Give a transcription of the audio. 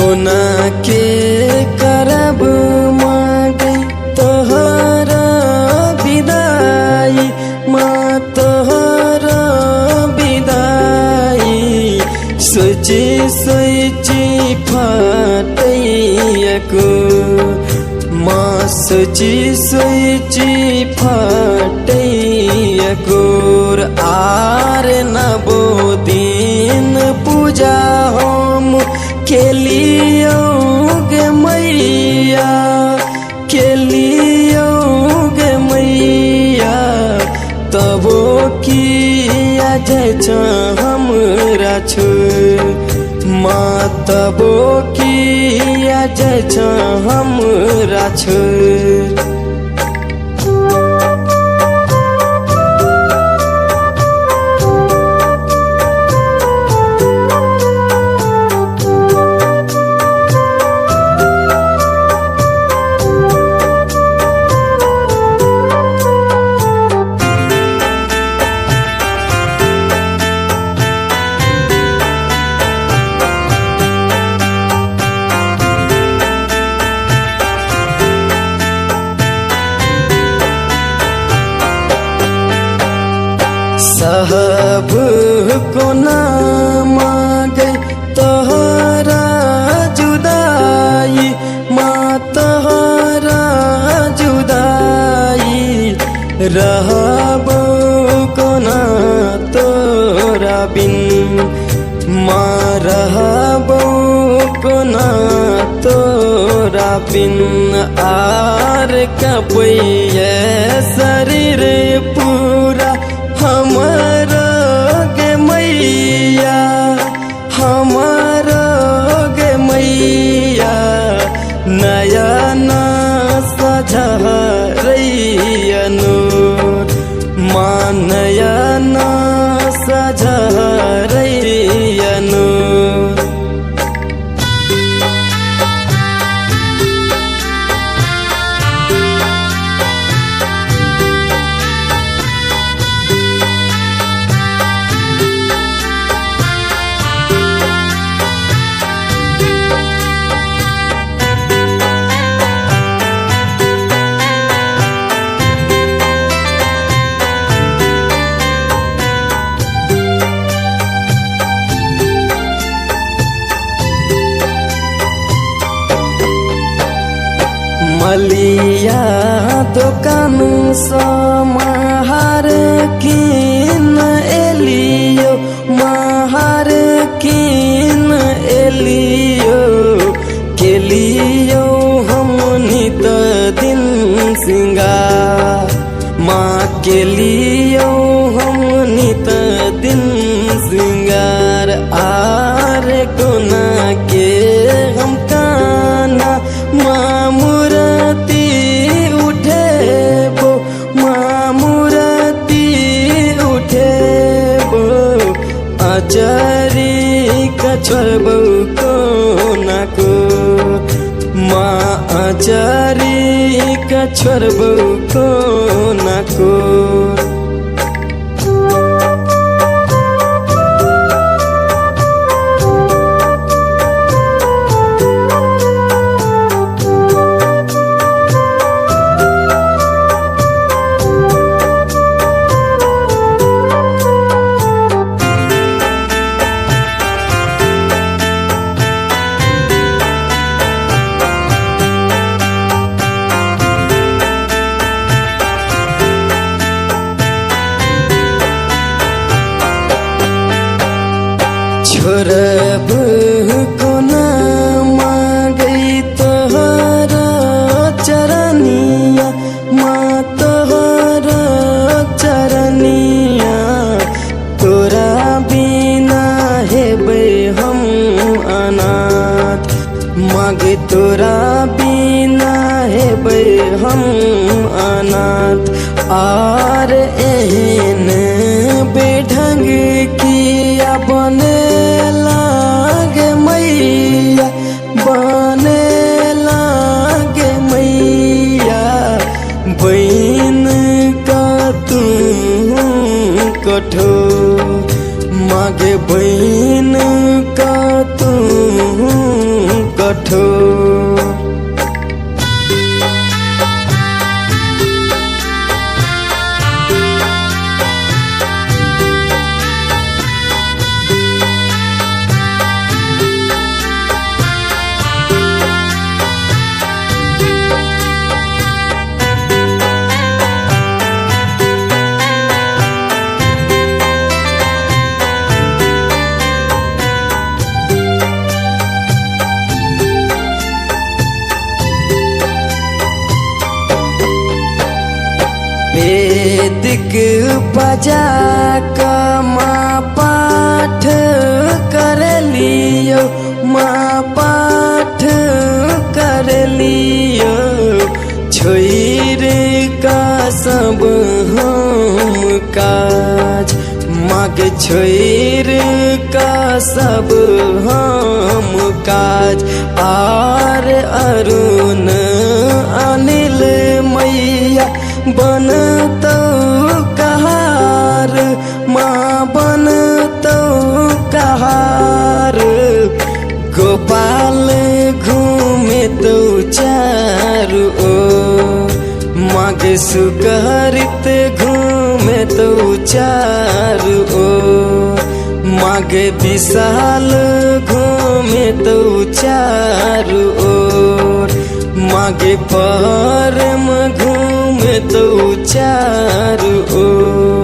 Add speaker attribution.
Speaker 1: कोना के करब मांगे तोहरा विदाई माँ तोहरा विदाई सोची सोची फाटैको माँ सोची सोची फाटैको आर नबो दिन पूजा हम केलियोगे मैया केलियोगे मैया तबो किया जाइ छ हमरा छु माँ तबो किया जाइ छ हमरा छु सब कोना मांगे तोहरा जुदाई माँ तोहरा जुदाई रहबो कोना तोरा बिन माँ रहबो कोना तोरा बिन आर कपैये शरीर पूरा हमारा गे मैया हमारा गे मैया नयन सझरैयनु माँ नयन सझरैयनु मलिया दोकान समाहार किन एलियो महार किन एलियो केलियो हमनी त दिन सिंगार माँ केलियो हमनी त दिन सिंगार आर कोना के हम काना माँ मूर्ति उठेबो माँ मूर्ति उठेबो आचारी कछोड़बो कोना को माँ आचारी कछोड़बो कोना को छोड़ब कोना मांगे तोहरा चरनिया माँ तोहरा चरनिया तोरा बिना हेबै हम अनाथ मांगे तोरा बिना हेबै हम अनाथ आर एहन बेढंग किया बने लागे मैया बने लागे मैया बहन का तू कठोर मागे बहन का तू ठोर। वेदिक बजा क माँ पाठ कर लियो, माँ पाठ कर लियो। छोड़ का सब हम काज, माग छोड़ का सब हम काज। आर अरुण अनिल मैया बन तो कहार, माँ बन तो कहार। गोपाल घूमे तो चारू ओर, माग सुकहरित घूमे तो चारू ओर। माग विशाल घूमे तो चारू ओर, मागे परम घूमे तो चारू ओर।